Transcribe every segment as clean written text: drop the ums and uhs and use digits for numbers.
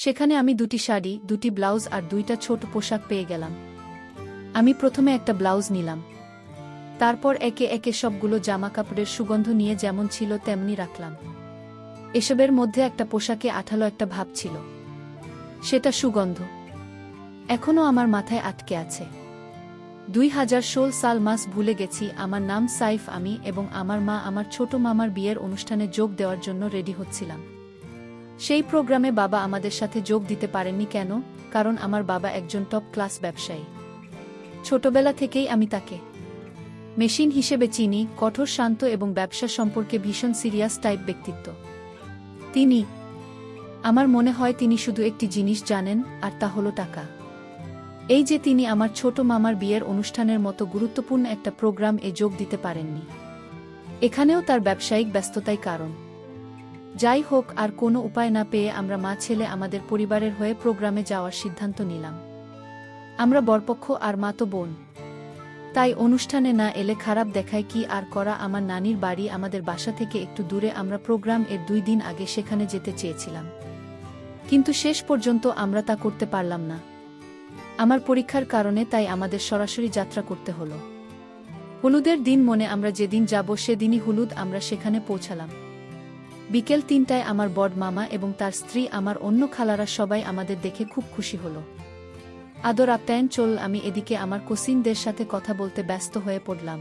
সেখানে আমি 2টি শাড়ি, 2টি ব্লাউজ আর 2টা ছোট পোশাক পেয়ে গেলাম। আমি প্রথমে একটা ব্লাউজ নিলাম। তারপর একে একে সবগুলো জামাকাপড়ের সুগন্ধ নিয়ে যেমন ছিল তেমনি রাখলাম। এসবের মধ্যে একটা পোশাকে আঠালো একটা ভাব ছিল। সেটা সুগন্ধ এখনও আমার মাথায় আটকে আছে। 2016 সাল মাস ভুলে গেছি। আমার নাম সাইফ। আমি এবং আমার মা আমার ছোট মামার বিয়ের অনুষ্ঠানে যোগ দেওয়ার জন্য রেডি হচ্ছিলাম। সেই প্রোগ্রামে বাবা আমাদের সাথে যোগ দিতে পারেননি। কেন? কারণ আমার বাবা একজন টপ ক্লাস ব্যবসায়ী। ছোটবেলা থেকেই আমি তাকে মেশিন হিসেবে চিনি, কঠোর, শান্ত এবং ব্যবসা সম্পর্কে ভীষণ সিরিয়াস টাইপ ব্যক্তিত্ব তিনি। আমার মনে হয় তিনি শুধু একটি জিনিস জানেন, আর তা হলো টাকা। এই যে তিনি আমার ছোট মামার বিয়ের অনুষ্ঠানের মতো গুরুত্বপূর্ণ একটা প্রোগ্রাম-এ যোগ দিতে পারেননি, এখানেও তার ব্যবসায়িক ব্যস্ততাই কারণ। যাই হোক, আর কোনো উপায় না পেয়ে আমরা মা ছেলে আমাদের পরিবারের হয়ে প্রোগ্রামে যাওয়ার সিদ্ধান্ত নিলাম। আমরা বরপক্ষ আর মা তো বোন। তাই অনুষ্ঠানে না এলে খারাপ দেখায় কি আর করা। আমার নানির বাড়ি আমাদের বাসা থেকে একটু দূরে। আমরা প্রোগ্রাম-এর 2 দিন আগে সেখানে যেতে চেয়েছিলাম, কিন্তু শেষ পর্যন্ত আমরা তা করতে পারলাম না আমার পরীক্ষার কারণে। তাই আমাদের সরাসরি যাত্রা করতে হলো। হলুদের দিন মনে আমরা যেদিন যাব সেদিনই হলুদ। আমরা সেখানে পৌঁছালাম বিকেল 3টায়। আমার বড় মামা এবং তার স্ত্রী, আমার অন্য খালারা সবাই আমাদের দেখে খুব খুশি হলো। আদর আপ্যায়ন চল। আমি এদিকে আমার কসিনদের সাথে কথা বলতে ব্যস্ত হয়ে পড়লাম,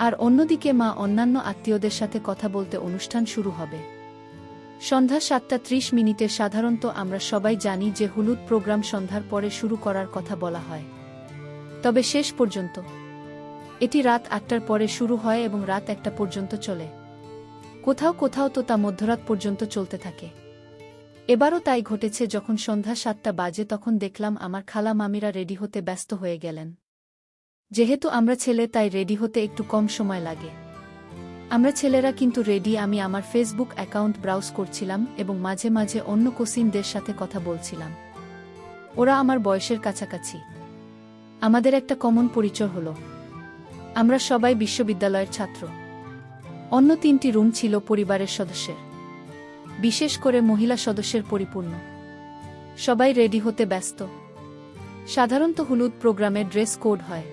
আর অন্যদিকে মা অন্যান্য আত্মীয়দের সাথে কথা বলতে। অনুষ্ঠান শুরু হবে সন্ধ্যা 7:30। সাধারণত আমরা সবাই জানি যে হলুদ প্রোগ্রাম সন্ধ্যার পরে শুরু করার কথা বলা হয়, তবে শেষ পর্যন্ত এটি রাত 8টার পরে শুরু হয় এবং রাত 1টা পর্যন্ত চলে। কোথাও কোথাও তো তা মধ্যরাত পর্যন্ত চলতে থাকে। এবারও তাই ঘটেছে। যখন সন্ধ্যা 7টা বাজে তখন দেখলাম আমার খালা মামিরা রেডি হতে ব্যস্ত হয়ে গেলেন। যেহেতু আমরা ছেলে, তাই রেডি হতে একটু কম সময় লাগে। আমরা ছেলেরা কিন্তু রেডি। আমি আমার ফেসবুক অ্যাকাউন্ট ব্রাউজ করছিলাম এবং মাঝে মাঝে অন্য কসিনদের সাথে কথা বলছিলাম। ওরা আমার বয়সের কাছাকাছি। আমাদের একটা কমন পরিচয় হলো, আমরা সবাই বিশ্ববিদ্যালয়ের ছাত্র। অন্য 3টি রুম ছিল পরিবারের সদস্যের, বিশেষ করে মহিলা সদস্যের পরিপূর্ণ। সবাই রেডি হতে ব্যস্ত। সাধারণত হলুদ প্রোগ্রামে ড্রেস কোড হয়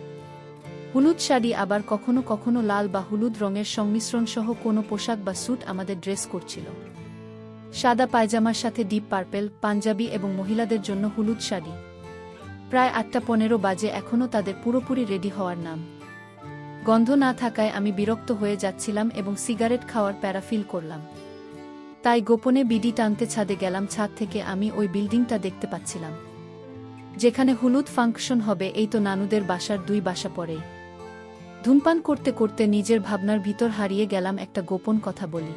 হলুদ শাড়ি, আবার কখনো কখনো লাল বা হলুদ রঙের সংমিশ্রণ সহ কোনো পোশাক বা স্যুট আমাদের ড্রেস করছিল। সাদা পায়জামার সাথে ডিপ পার্পেল পাঞ্জাবি এবং মহিলাদের জন্য হলুদ শাড়ি। প্রায় 8:15 বাজে, এখনও তাদের পুরোপুরি রেডি হওয়ার নাম গন্ধ না থাকায় আমি বিরক্ত হয়ে যাচ্ছিলাম এবং সিগারেট খাওয়ার প্যারা ফিল করলাম। তাই গোপনে বিডি টানতে ছাদে গেলাম। ছাদ থেকে আমি ওই বিল্ডিংটা দেখতে পাচ্ছিলাম যেখানে হলুদ ফাংশন হবে। এই তো নানুদের বাসার 2 বাসা পরেই। ধূমপান করতে করতে নিজের ভাবনার ভিতর হারিয়ে গেলাম। একটা গোপন কথা বলি,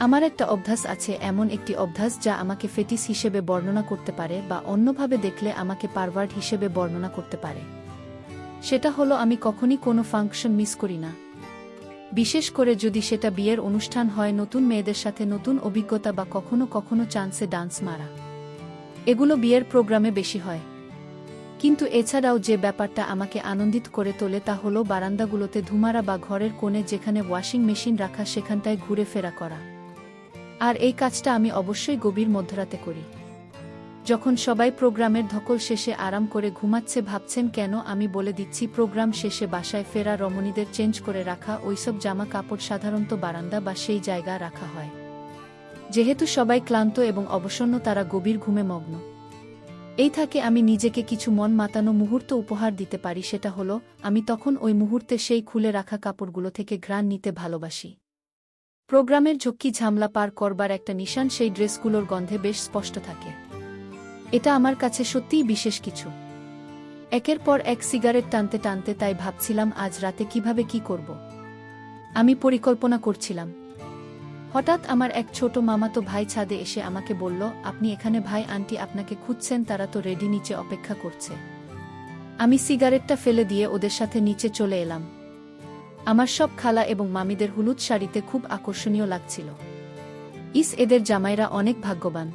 আমার একটা অভ্যাস আছে, এমন একটি অভ্যাস যা আমাকে ফেটিস হিসেবে বর্ণনা করতে পারে বা অন্যভাবে দেখলে আমাকে পারভার্ট হিসেবে বর্ণনা করতে পারে। সেটা হলো আমি কখনই কোনো ফাংশন মিস করি না, বিশেষ করে যদি সেটা বিয়ের অনুষ্ঠান হয়, নতুন মেয়েদের সাথে নতুন অভিজ্ঞতা বা কখনো কখনো চান্সে ডান্স মারা। এগুলো বিয়ের প্রোগ্রামে বেশি হয়। কিন্তু এছাড়াও যে ব্যাপারটা আমাকে আনন্দিত করে তোলে তা হলো বারান্দাগুলোতে ধুমারা বা ঘরের কোণে যেখানে ওয়াশিং মেশিন রাখা সেখানটায় ঘুরে ফেরা করা। আর এই কাজটা আমি অবশ্যই গভীর মধ্যরাতে করি, যখন সবাই প্রোগ্রামের ধকল শেষে আরাম করে ঘুমাচ্ছে। ভাবছেন কেন? আমি বলে দিচ্ছি, প্রোগ্রাম শেষে বাসায় ফেরা রমণীদের চেঞ্জ করে রাখা ওইসব জামা কাপড় সাধারণত বারান্দা বা সেই জায়গা রাখা হয়। যেহেতু সবাই ক্লান্ত এবং অবসন্ন, তারা গভীর ঘুমে মগ্ন। এই থাকে আমি নিজেকে কিছু মন মাতানো মুহূর্ত উপহার দিতে পারি। সেটা হলো আমি তখন ওই মুহূর্তে সেই খুলে রাখা কাপড়গুলো থেকে ঘ্রাণ নিতে ভালোবাসি। প্রোগ্রামের ঝক্কি ঝামলা পার করবার একটা নিশান সেই ড্রেসগুলোর গন্ধে বেশ স্পষ্ট থাকে। এটা আমার কাছে সত্যিই বিশেষ কিছু। একের পর এক সিগারেট টানতে টানতে তাই ভাবছিলাম আজ রাতে কিভাবে কি করব। আমি পরিকল্পনা করছিলাম। হঠাৎ আমার এক ছোট মামাতো ভাই ছাদে এসে আমাকে বলল, আপনি এখানে? ভাই, আন্টি আপনাকে খুঁজছেন, তারা তো রেডি, নিচে অপেক্ষা করছে। আমি সিগারেটটা ফেলে দিয়ে ওদের সাথে নিচে চলে এলাম। আমার সব খালা এবং মামিদের হলুদ শাড়িতে খুব আকর্ষণীয় লাগছিল। এদের জামাইরা অনেক ভাগ্যবান।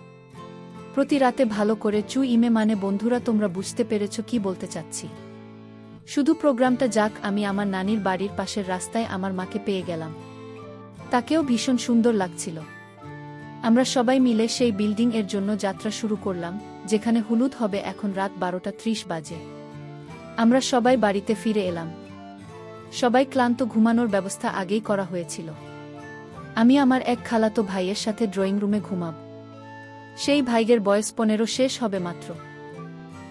প্রতি রাতে ভালো করে ইমে মানে বন্ধুরা, তোমরা বুঝতে পেরেছ কি বলতে চাচ্ছি। শুধু প্রোগ্রামটা যাক। আমি আমার নানির বাড়ির পাশের রাস্তায় আমার মাকে পেয়ে গেলাম। তাকেও ভীষণ সুন্দর লাগছিল। আমরা সবাই মিলে সেই বিল্ডিং এর জন্য যাত্রা শুরু করলাম, যেখানে হলুদ হবে। এখন রাত 12:30 বাজে। আমরা সবাই বাড়িতে ফিরে এলাম। সবাই ক্লান্ত, ঘুমানোর ব্যবস্থা আগেই করা হয়েছিল। আমি আমার এক খালাতো ভাইয়ের সাথে ড্রয়িং রুমে ঘুমাব। সেই ভাইয়ের বয়স 15 শেষ হবে মাত্র।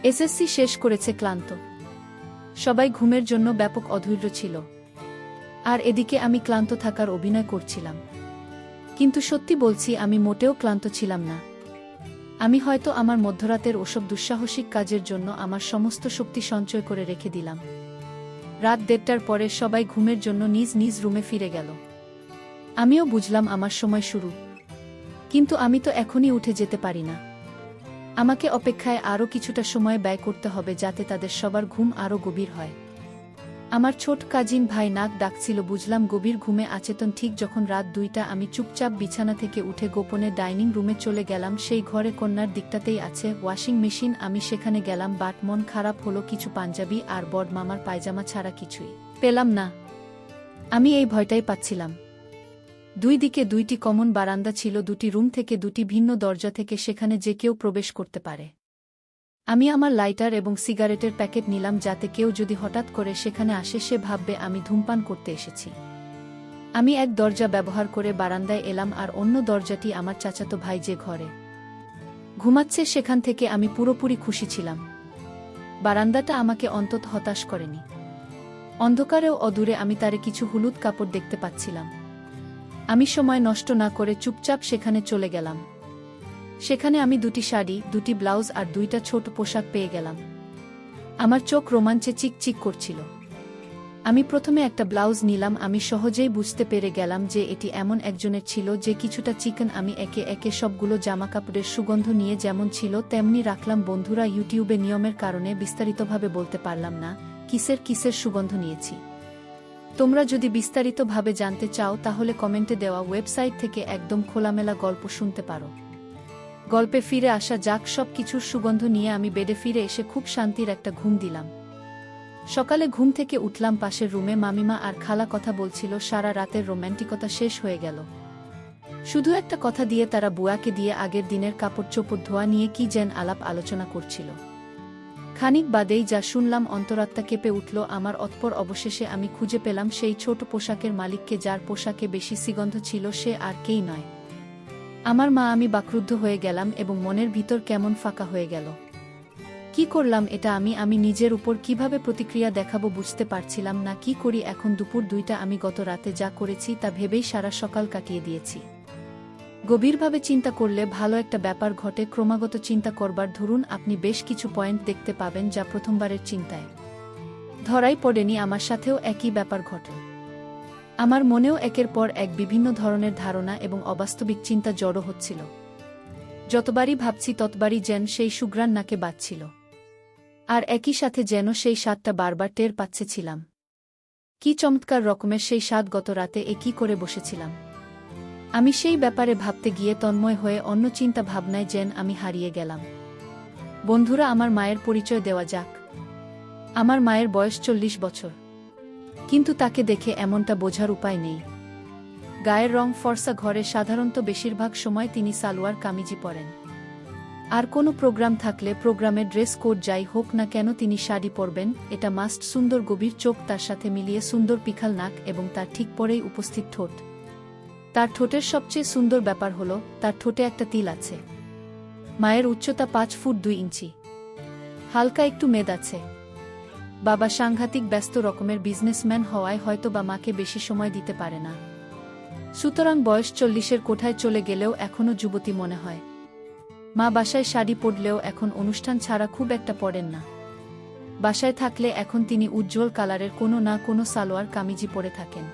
এসএসসি শেষ করেছে, ক্লান্ত। সবাই ঘুমের জন্য ব্যাপক অধৈর্য ছিল। আর এদিকে আমি ক্লান্ত থাকার অভিনয় করছিলাম। কিন্তু সত্যি বলছি, আমি মোটেও ক্লান্ত ছিলাম না। আমি হয়তো আমার মধ্যরাতের ওসব দুঃসাহসিক কাজের জন্য আমার সমস্ত শক্তি সঞ্চয় করে রেখে দিলাম। রাত 1:30টার পরে সবাই ঘুমের জন্য নিজ নিজ রুমে ফিরে গেল। আমিও বুঝলাম আমার সময় শুরু। কিন্তু আমি তো এখনই উঠে যেতে পারি না। আমাকে অপেক্ষায় আরও কিছুটা সময় ব্যয় করতে হবে, যাতে তাদের সবার ঘুম আরও গভীর হয়। আমার ছোট কাজিন ভাই নাক ডাকছিল, বুঝলাম গভীর ঘুমে আচেতন। ঠিক যখন রাত 2টা, আমি চুপচাপ বিছানা থেকে উঠে গোপনে ডাইনিং রুমে চলে গেলাম। সেই ঘরে কন্যার দিকটাতেই আছে ওয়াশিং মেশিন। আমি সেখানে গেলাম, বাট মন খারাপ হলো। কিছু পাঞ্জাবি আর বড় মামার পায়জামা ছাড়া কিছুই পেলাম না। আমি এই ভয়টাই পাচ্ছিলাম। দুই দিকে 2টি কমন বারান্দা ছিল, 2টি রুম থেকে 2টি ভিন্ন দরজা থেকে সেখানে যে কেউ প্রবেশ করতে পারে। আমি আমার লাইটার এবং সিগারেটের প্যাকেট নিলাম, যাতে কেউ যদি হঠাৎ করে সেখানে আসে সে ভাববে আমি ধূমপান করতে এসেছি। আমি এক দরজা ব্যবহার করে বারান্দায় এলাম, আর অন্য দরজাটি আমার চাচাতো ভাই যে ঘরে ঘুমাচ্ছে সেখান থেকে আমি পুরোপুরি খুশি ছিলাম। বারান্দাটা আমাকে অন্তত হতাশ করেনি। অন্ধকারেও অদূরে আমি তারে কিছু হলুদ কাপড় দেখতে পাচ্ছিলাম। আমি সময় নষ্ট না করে চুপচাপ সেখানে চলে গেলাম। সেখানে আমি 2টি শাড়ি, 2টি ব্লাউজ আর 2টা ছোট পোশাক পেয়ে গেলাম। আমার চোখ রোমাঞ্চে চিকচিক করছিল। আমি প্রথমে একটা ব্লাউজ নিলাম। আমি সহজেই বুঝতে পেরে গেলাম যে এটি এমন একজনের ছিল যে কিছুটা চিকেন। আমি একে একে সবগুলো জামাকাপড়ের সুগন্ধ নিয়ে যেমন ছিল তেমনি রাখলাম। বন্ধুরা, ইউটিউবে নিয়মের কারণে বিস্তারিতভাবে বলতে পারলাম না কিসের সুগন্ধ নিয়েছি। তোমরা যদি বিস্তারিতভাবে জানতে চাও তাহলে কমেন্টে দেওয়া ওয়েবসাইট থেকে একদম খোলামেলা গল্প শুনতে পারো। গল্পে ফিরে আসা যাক। সব কিছুর সুগন্ধ নিয়ে আমি বেডে ফিরে এসে খুব শান্তির একটা ঘুম দিলাম। সকালে ঘুম থেকে উঠলাম, পাশের রুমে মামিমা আর খালা কথা বলছিল। সারা রাতের রোম্যান্টিকতা শেষ হয়ে গেল। শুধু একটা কথা দিয়ে তারা বুয়াকে দিয়ে আগের দিনের কাপড় চোপড় ধোয়া নিয়ে কি যেন আলাপ আলোচনা করছিল। খানিক বাদেই যা শুনলাম, অন্তরাত্মা কেঁপে উঠল আমার। অতঃপর অবশেষে আমি খুঁজে পেলাম সেই ছোট পোশাকের মালিককে, যার পোশাকে বেশি সুগন্ধ ছিল। সে আর কেই নয়, আমার মা। আমি বাকরুদ্ধ হয়ে গেলাম এবং মনের ভিতর কেমন ফাঁকা হয়ে গেল। কি করলাম এটা? আমি নিজের উপর কিভাবে প্রতিক্রিয়া দেখাবো বুঝতে পারছিলাম না। কি করি এখন? দুপুর 2টা। আমি গত রাতে যা করেছি তা ভেবেই সারা সকাল কাটিয়ে দিয়েছি। গভীরভাবে চিন্তা করলে ভালো একটা ব্যাপার ঘটে। ক্রমাগত চিন্তা করবার ধরুন আপনি বেশ কিছু পয়েন্ট দেখতে পাবেন যা প্রথমবারের চিন্তায় ধরাই পড়েনি। আমার সাথেও একই ব্যাপার ঘটে। আমার মনেও একের পর এক বিভিন্ন ধরনের ধারণা এবং অবাস্তবিক চিন্তা জড়ো হচ্ছিল। যতবারই ভাবছি ততবারই যেন সেই সুঘ্রাণ নাকে বাজছিল, আর একই সাথে যেন সেই স্বাদটা বারবার টের পাচ্ছিলাম। কি চমৎকার রকমের সেই স্বাদ! গত রাতে কি করে বসেছিলাম আমি সেই ব্যাপারে ভাবতে গিয়ে তন্ময় হয়ে অন্য চিন্তা ভাবনায় যেন আমি হারিয়ে গেলাম। বন্ধুরা, আমার মায়ের পরিচয় দেওয়া যাক। আমার মায়ের বয়স 40 বছর, কিন্তু তাকে দেখে এমনটা বোঝার উপায় নেই। গায়ের রং ফর্সা। ঘরে সাধারণত বেশিরভাগ সময় তিনি সালোয়ার কামিজি পরেন, আর কোনো প্রোগ্রাম থাকলে প্রোগ্রামের ড্রেস কোড যাই হোক না কেন তিনি শাড়ি পরবেন, এটা মাস্ট। সুন্দর গভীর চোখ, তার সাথে মিলিয়ে সুন্দর পিখাল নাক এবং তার ঠিক পরেই উপস্থিত ঠোঁট। তার ঠোঁটের সবচেয়ে সুন্দর ব্যাপার হলো তার ঠোঁটে একটা তিল আছে। মায়ের উচ্চতা 5 ফুট 2 ইঞ্চি। হালকা একটু মেদ আছে। বাবা সাংঘাতিক ব্যস্ত রকমের বিজনেসম্যান হওয়ায় হয়তো বা মাকে বেশি সময় দিতে পারে না। সুতরাং বয়স 40-এর কোঠায় চলে গেলেও এখনও যুবতী মনে হয়। মা বাসায় শাড়ি পরলেও এখন অনুষ্ঠান ছাড়া খুব একটা পরেন না। বাসায় থাকলে এখন তিনি উজ্জ্বল কালারের কোনো না কোনো সালোয়ার কামিজি পরে থাকেন।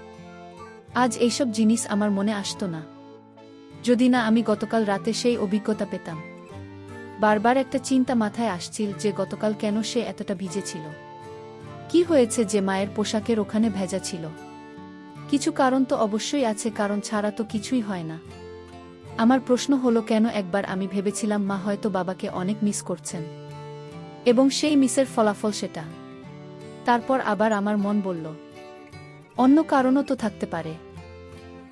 আজ এইসব জিনিস আমার মনে আসতো না, যদি না আমি গতকাল রাতে সেই অভিজ্ঞতা পেতাম। বারবার একটা চিন্তা মাথায় আসছিল যে গতকাল কেন সে এতটা ভিজেছিল। কি হয়েছে যে মায়ের পোশাকের ওখানে ভেজা ছিল? কিছু কারণ তো অবশ্যই আছে, কারণ ছাড়া তো কিছুই হয় না। আমার প্রশ্ন হলো, কেন? একবার আমি ভেবেছিলাম মা হয়তো বাবাকে অনেক মিস করছেন এবং সেই মিসের ফলাফল সেটা। তারপর আবার আমার মন বলল, অন্য কারণও তো থাকতে পারে।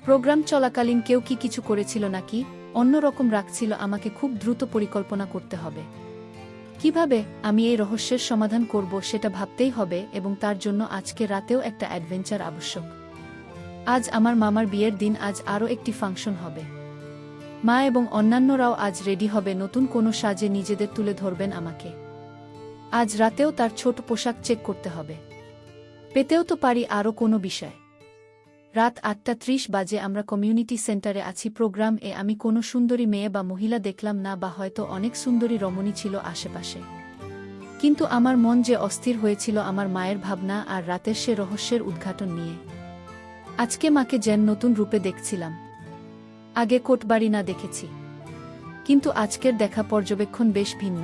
প্রোগ্রাম চলাকালীন কেউ কি কিছু করেছিল নাকি? অন্যরকম রাখছিল। আমাকে খুব দ্রুত পরিকল্পনা করতে হবে। কিভাবে আমি এই রহস্যের সমাধান করব সেটা ভাবতেই হবে, এবং তার জন্য আজকে রাতেও একটা অ্যাডভেঞ্চার আবশ্যক। আজ আমার মামার বিয়ের দিন, আজ আরও একটি ফাংশন হবে। মা এবং অন্যান্যরাও আজ রেডি হবে, নতুন কোনো সাজে নিজেদের তুলে ধরবেন আমাকে। আজ রাতেও তার ছোট পোশাক চেক করতে হবে। পেতেও তো পারি আরও কোনো বিষয়। রাত 8:30 বাজে, আমরা কমিউনিটি সেন্টারে আছি। প্রোগ্রাম এ আমি কোনো সুন্দরী মেয়ে বা মহিলা দেখলাম না, বা হয়তো অনেক সুন্দরী রমণী ছিল আশেপাশে, কিন্তু আমার মন যে অস্থির হয়েছিল আমার মায়ের ভাবনা আর রাতের সে রহস্যের উদ্ঘাটন নিয়ে। আজকে মাকে যেন নতুন রূপে দেখছিলাম। আগে কোটবাড়ি না দেখেছি, কিন্তু আজকের দেখা পর্যবেক্ষণ বেশ ভিন্ন।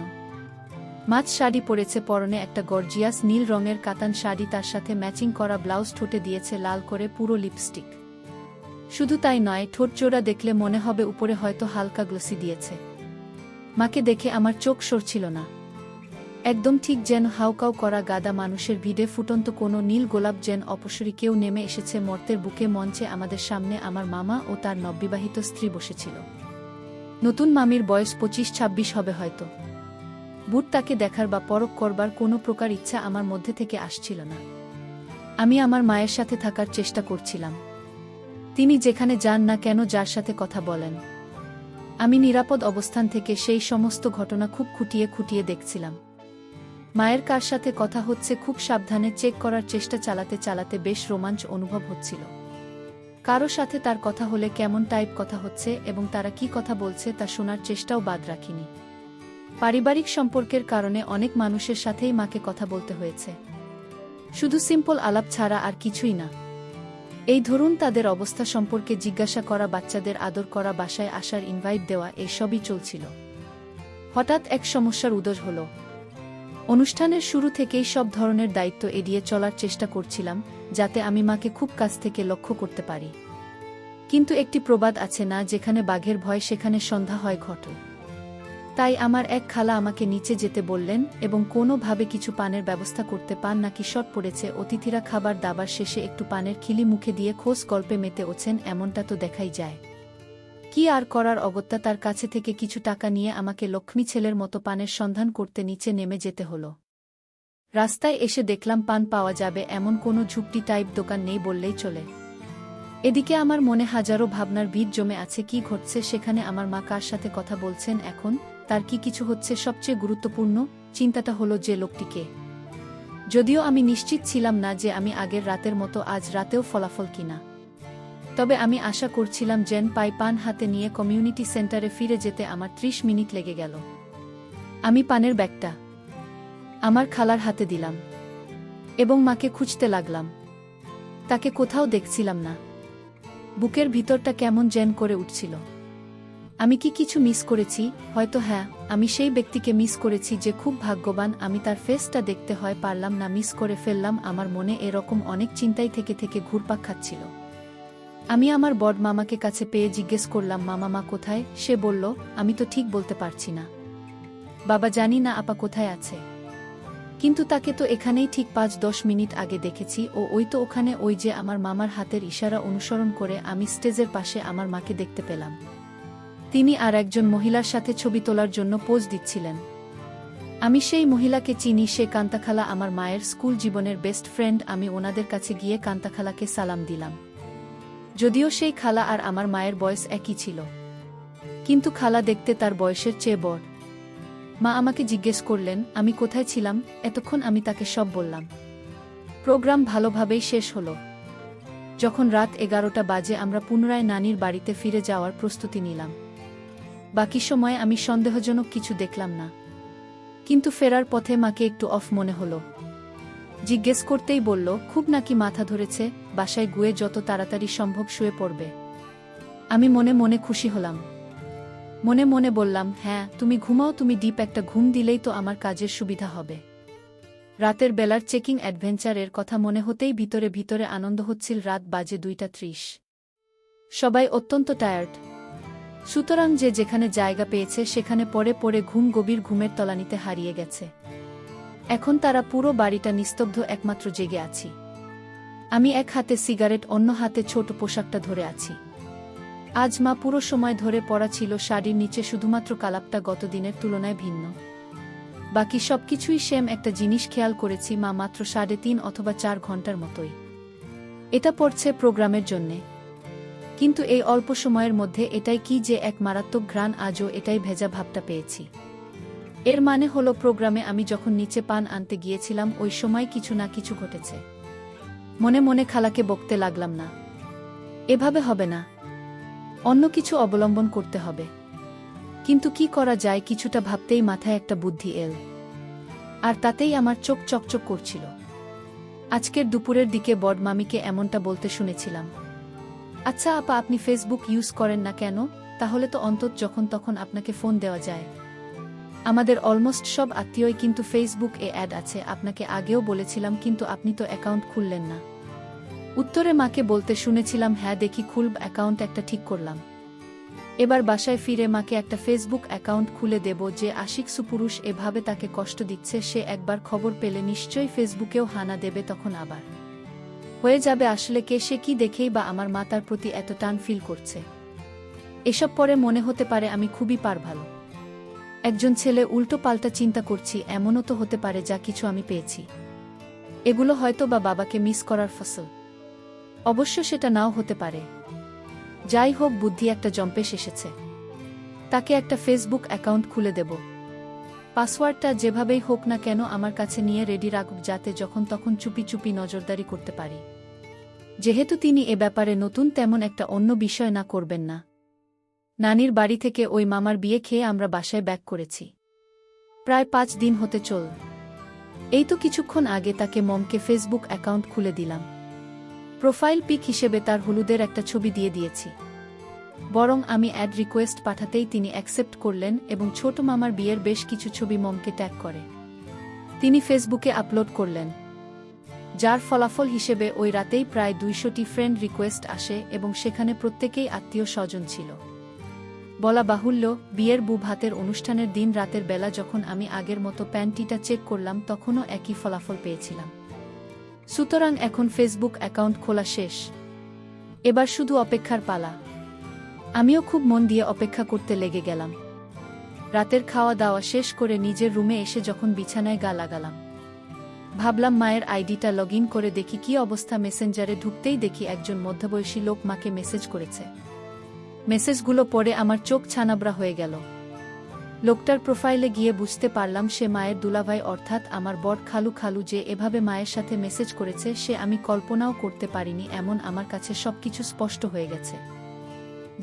মাছ শাড়ি পরেছে, পরনে একটা গর্জিয়াস নীল রঙের কাতান শাড়ি, তার সাথে ম্যাচিং করা ব্লাউজ, ঠোঁটে দিয়েছে লাল করে পুরো লিপস্টিক। শুধু তাই নয়, ঠোঁট জোড়া দেখলে মনে হবে উপরে হয়তো হালকা গ্লসি দিয়েছে। মাকে দেখে আমার চোখ সরছিল না। একদম ঠিক যেন হাউকাউ করা গাদা মানুষের ভিড়ে ফুটন্ত কোনো নীল গোলাপ, যেন অপসরী কেউ নেমে এসেছে মর্তের বুকে। মঞ্চে আমাদের সামনে আমার মামা ও তার নববিবাহিত স্ত্রী বসেছিল। নতুন মামির বয়স 25-26 হবে হয়তো। বুট তাকে দেখার বা পরখ করবার কোনো প্রকার ইচ্ছা আমার মধ্যে থেকে আসছিল না। আমি আমার মায়ের সাথে থাকার চেষ্টা করছিলাম। তিনি যেখানে যান না কেন, যার সাথে কথা বলেন, আমি নিরাপদ অবস্থান থেকে সেই সমস্ত ঘটনা খুব খুঁটিয়ে খুঁটিয়ে দেখছিলাম। মায়ের কার সাথে কথা হচ্ছে খুব সাবধানে চেক করার চেষ্টা চালাতে চালাতে বেশ রোমাঞ্চ অনুভব হচ্ছিল। কারো সাথে তার কথা হলে কেমন টাইপ কথা হচ্ছে এবং তারা কি কথা বলছে তা শোনার চেষ্টাও বাদ রাখিনি। পারিবারিক সম্পর্কের কারণে অনেক মানুষের সাথেই মাকে কথা বলতে হয়েছে, শুধু সিম্পল আলাপ ছাড়া আর কিছুই না। এই ধরুন তাদের অবস্থা সম্পর্কে জিজ্ঞাসা করা, বাচ্চাদের আদর করা, বাসায় আসার ইনভাইট দেওয়া, এসবই চলছিল। হঠাৎ এক সমস্যার উদয় হলো। অনুষ্ঠানের শুরু থেকেই সব ধরনের দায়িত্ব এড়িয়ে চলার চেষ্টা করছিলাম, যাতে আমি মাকে খুব কাছ থেকে লক্ষ্য করতে পারি। কিন্তু একটি প্রবাদ আছে না, যেখানে বাঘের ভয় সেখানে সন্ধ্যা হয় ঘটে। তাই আমার এক খালা আমাকে নিচে যেতে বললেন এবং কোনোভাবে কিছু পানের ব্যবস্থা করতে। পান নাকি শর্ট পড়েছে, অতিথিরা খাবার দাবার শেষে একটু পানের খিলি মুখে দিয়ে খোশ গল্পে মেতে ওঠেন, এমনটা তো দেখাই যায়। কি আর করার, অগত্যা তার কাছে থেকে কিছু টাকা নিয়ে আমাকে লক্ষ্মী ছেলের মতো পানের সন্ধান করতে নিচে নেমে যেতে হলো। রাস্তায় এসে দেখলাম পান পাওয়া যাবে এমন কোনো ঝুপড়ি টাইপ দোকান নেই বললেই চলে। এদিকে আমার মনে হাজারো ভাবনার ভিড় জমে আছে। কি ঘটছে সেখানে, আমার মা কার সাথে কথা বলছেন এখন, তার কি কিছু হচ্ছে? সবচেয়ে গুরুত্বপূর্ণ চিন্তাটা হলো যে লোকটিকে। যদিও আমি নিশ্চিত ছিলাম না যে আমি আগের রাতের মতো আজ রাতেও ফলাফল কিনা, তবে আমি আশা করছিলাম যেন পাই। পান হাতে নিয়ে কমিউনিটি সেন্টারে ফিরে যেতে আমার 30 মিনিট লেগে গেল। আমি পানের ব্যাগটা আমার খালার হাতে দিলাম এবং মাকে খুঁজতে লাগলাম। তাকে কোথাও দেখছিলাম না। বুকের ভিতরটা কেমন যেন করে উঠছিল। আমি কি কিছু মিস করেছি? হয়তো হ্যাঁ, আমি সেই ব্যক্তিকে মিস করেছি যে খুব ভাগ্যবান আমি তার ফেসটা দেখতে হয় পারলাম না, মিস করে ফেললাম। আমার মনে এরকম অনেক চিন্তাই থেকে থেকে ঘুরপাক খাচ্ছিল। আমি আমার বড় মামাকে কাছে পেয়ে জিজ্ঞেস করলাম, মামা মা কোথায়? সে বলল, আমি তো ঠিক বলতে পারছি না বাবা, জানি না আপা কোথায় আছে, কিন্তু তাকে তো এখানেই ঠিক 5-10 মিনিট আগে দেখেছি। ওই তো ওখানে। ওই যে। আমার মামার হাতের ইশারা অনুসরণ করে আমি স্টেজের পাশে আমার মাকে দেখতে পেলাম। তিনি আর একজন মহিলার সাথে ছবি তোলার জন্য পোজ দিচ্ছিলেন। আমি সেই মহিলাকে চিনি, সে কান্তাখালা, আমার মায়ের স্কুল জীবনের বেস্ট ফ্রেন্ড। আমি ওনাদের কাছে গিয়ে কান্তাখালাকে সালাম দিলাম। যদিও সেই খালা আর আমার মায়ের বয়স একই ছিল, কিন্তু খালা দেখতে তার বয়সের চেয়ে বড়। মা আমাকে জিজ্ঞেস করলেন আমি কোথায় ছিলাম এতক্ষণ। আমি তাকে সব বললাম। প্রোগ্রাম ভালোভাবেই শেষ হলো। যখন রাত 11টা বাজে আমরা পুনরায় নানির বাড়িতে ফিরে যাওয়ার প্রস্তুতি নিলাম। বাকি সময়ে আমি সন্দেহজনক কিছু দেখলাম না, কিন্তু ফেরার পথে মাকে একটু অফ মনে হলো। জিজ্ঞেস করতেই বলল, খুব নাকি মাথা ধরেছে, বাসায় গুয়ে যত তাড়াতাড়ি সম্ভব শুয়ে পড়বে। আমি মনে মনে খুশি হলাম। মনে মনে বললাম, হ্যাঁ তুমি ঘুমাও, তুমি ডিপ একটা ঘুম দিলেই তো আমার কাজের সুবিধা হবে। রাতের বেলার চেকিং অ্যাডভেঞ্চারের কথা মনে হতেই ভিতরে ভিতরে আনন্দ হচ্ছিল। রাত বাজে 2:30। সবাই অত্যন্ত টায়ার্ড, সুতরাং যে যেখানে জায়গা পেয়েছে সেখানে পড়ে পড়ে ঘুম, গভীর ঘুমের তলানিতে হারিয়ে গেছে। এখন তারা পুরো বাড়িটা নিস্তব্ধ, একমাত্র জেগে আছি। আমি এক হাতে সিগারেট, অন্য হাতে ছোট পোশাকটা ধরে আছি। আজ মা পুরো সময় ধরে পরা ছিল শাড়ির নিচে, শুধুমাত্র কালাপটা গত দিনের তুলনায় ভিন্ন। বাকি সবকিছুই সেম। একটা জিনিস খেয়াল করেছি, মা মাত্র 3.5 অথবা 4 ঘন্টার মতোই এটা পড়ছে প্রোগ্রামের জন্যে। কিন্তু এই অল্প সময়ের মধ্যে এটাই কি যে এক মারাত্মক ঘ্রাণ! আজও এটাই ভেজা ভাবটা পেয়েছি। এর মানে হলো প্রোগ্রামে আমি যখন নিচে পান আনতে গিয়েছিলাম ওই সময় কিছু না কিছু ঘটেছে। মনে মনে খালাকে বকতে লাগলাম, না, এভাবে হবে না, অন্য কিছু অবলম্বন করতে হবে। কিন্তু কি করা যায়? কিছুটা ভাবতেই মাথায় একটা বুদ্ধি এল, আর তাতেই আমার চোখ চকচক করছিল। আজকের দুপুরের দিকে বড় মামিকে এমনটা বলতে শুনেছিলাম। আচ্ছা আপা, আপনি ফেসবুক ইউজ করেন না কেন? তাহলে তো অন্তত যখন তখন আপনাকে ফোন দেওয়া যায়। আমাদের অলমোস্ট সব আত্মীয়ই কিন্তু ফেসবুক এ অ্যাড আছে। আপনাকে আগেও বলেছিলাম, কিন্তু আপনি তো অ্যাকাউন্ট খুললেন না। উত্তরে মাকে বলতে শুনেছিলাম, হ্যাঁ দেখি খুলব, অ্যাকাউন্ট একটা ঠিক করলাম। এবার বাসায় ফিরে মাকে একটা ফেসবুক অ্যাকাউন্ট খুলে দেব। যে আশিক সুপুরুষ এভাবে তাকে কষ্ট দিচ্ছে, সে একবার খবর পেলে নিশ্চয়ই ফেসবুকেও হানা দেবে। তখন আবার হয়ে যাবে আসলে কে সে, কি দেখেই বা আমার মা তার প্রতি এত টান ফিল করছে। এসব পরে মনে হতে পারে আমি খুবই ভালো একজন ছেলে, উল্টো পাল্টা চিন্তা করছি। এমনও তো হতে পারে যা কিছু আমি পেয়েছি এগুলো হয়তো বা বাবাকে মিস করার ফসল। অবশ্য সেটা নাও হতে পারে। যাই হোক, বুদ্ধি একটা জম্পেশ এসেছে। তাকে একটা ফেসবুক অ্যাকাউন্ট খুলে দেব। পাসওয়ার্ডটা যেভাবেই হোক না কেন আমার কাছে নিয়ে রেডি রাখব, যাতে যখন তখন চুপি চুপি নজরদারি করতে পারি। যেহেতু তিনি এ ব্যাপারে নতুন, তেমন একটা অন্য বিষয় না করবেন না। নানির বাড়ি থেকে ওই মামার বিয়ে খেয়ে আমরা বাসায় ব্যাক করেছি। প্রায় 5 দিন হতে চল। এই তো কিছুক্ষণ আগে তাকে মমকে ফেসবুক অ্যাকাউন্ট খুলে দিলাম। প্রোফাইল পিক হিসেবে তার হলুদের একটা ছবি দিয়ে দিয়েছি। বরং আমি অ্যাড রিকোয়েস্ট পাঠাতেই তিনি অ্যাকসেপ্ট করলেন এবং ছোট মামার বিয়ের বেশ কিছু ছবি মমকে ট্যাগ করে তিনি ফেসবুকে আপলোড করলেন। যার ফলাফল হিসেবে ওই রাতেই প্রায় 200টি ফ্রেন্ড রিকোয়েস্ট আসে এবং সেখানে প্রত্যেকেই আত্মীয় স্বজন ছিল। বলা বাহুল্য, বিয়ের ভাতের অনুষ্ঠানের দিন রাতের বেলা যখন আমি আগের মতো প্যান্টিটা চেক করলাম, তখনও একই ফলাফল পেয়েছিলাম। সুতরাং এখন ফেসবুক অ্যাকাউন্ট খোলা শেষ। এবার শুধু অপেক্ষার পালা। আমিও খুব মন দিয়ে অপেক্ষা করতে লেগে গেলাম। রাতের খাওয়া দাওয়া শেষ করে নিজের রুমে এসে যখন বিছানায় গা লাগালাম, ভাবলাম মায়ের আইডিটা লগইন করে দেখি কি অবস্থা। মেসেঞ্জারে ঢুকতেই দেখি একজন মধ্যবয়সী লোক মাকে মেসেজ করেছে। মেসেজগুলো পড়ে আমার চোখ ছানাবড়া হয়ে গেল। লোকটার প্রোফাইলে গিয়ে বুঝতে পারলাম সে মায়ের দুলাভাই, অর্থাৎ আমার বড় খালু। যে এভাবে মায়ের সাথে মেসেজ করেছে সে আমি কল্পনাও করতে পারিনি। এমন আমার কাছে সবকিছু স্পষ্ট হয়ে গেছে।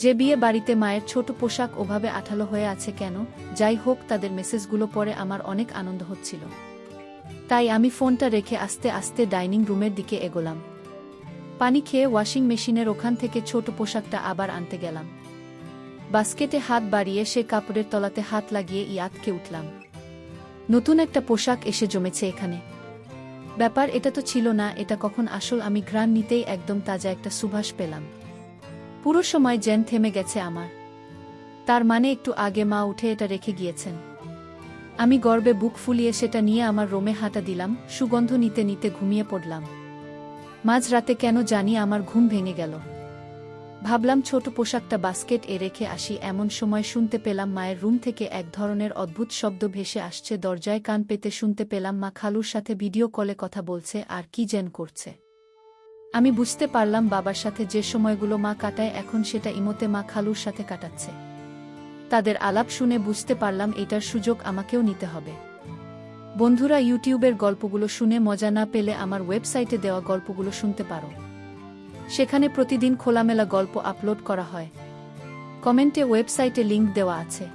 যে বিয়ে বাড়িতে মায়ের ছোট পোশাক ওভাবে আঠালো হয়ে আছে কেন? যাই হোক, তাদের মেসেজগুলো পড়ে আমার অনেক আনন্দ হচ্ছিল। তাই আমি ফোনটা রেখে আস্তে আস্তে ডাইনিং রুমের দিকে এগোলাম। পানি খেয়ে ওয়াশিং মেশিনের ওখান থেকে ছোট পোশাকটা আবার আনতে গেলাম। বাস্কেটে হাত বাড়িয়ে সে কাপড়ের তলাতে হাত লাগিয়ে আটকে উঠলাম। নতুন একটা পোশাক এসে জমেছে এখানে। ব্যাপার এটা তো ছিল না। এটা কখন আসল? আমি ঘ্রাণ নিতেই একদম তাজা একটা সুবাস পেলাম। পুরো সময় যেন থেমে গেছে আমার। তার মানে একটু আগে মা উঠে এটা রেখে গিয়েছেন। আমি গর্বে বুক ফুলিয়ে সেটা নিয়ে আমার রুমে হাঁটা দিলাম। সুগন্ধ নিতে নিতে ঘুমিয়ে পড়লাম। মাঝরাতে কেন জানি আমার ঘুম ভেঙে গেল। ভাবলাম ছোট পোশাকটা বাস্কেট এ রেখে আসি। এমন সময় শুনতে পেলাম মায়ের রুম থেকে এক ধরনের অদ্ভুত শব্দ ভেসে আসছে। দরজায় কান পেতে শুনতে পেলাম মা খালুর সাথে ভিডিও কলে কথা বলছে আর কি যেন করছে। আমি বুঝতে পারলাম বাবার সাথে যে সময়গুলো মা কাটায় এখন সেটা ইমোতে মা খালুর সাথে কাটাচ্ছে। তাদের আলাপ শুনে বুঝতে পারলাম এটার সুযোগ আমাকেও নিতে হবে। বন্ধুরা, ইউটিউবের গল্পগুলো শুনে মজা না পেলে আমার ওয়েবসাইটে দেওয়া গল্পগুলো শুনতে পারো। সেখানে প্রতিদিন খোলামেলা গল্প আপলোড করা হয়। কমেন্টে ওয়েবসাইটে লিংক দেওয়া আছে।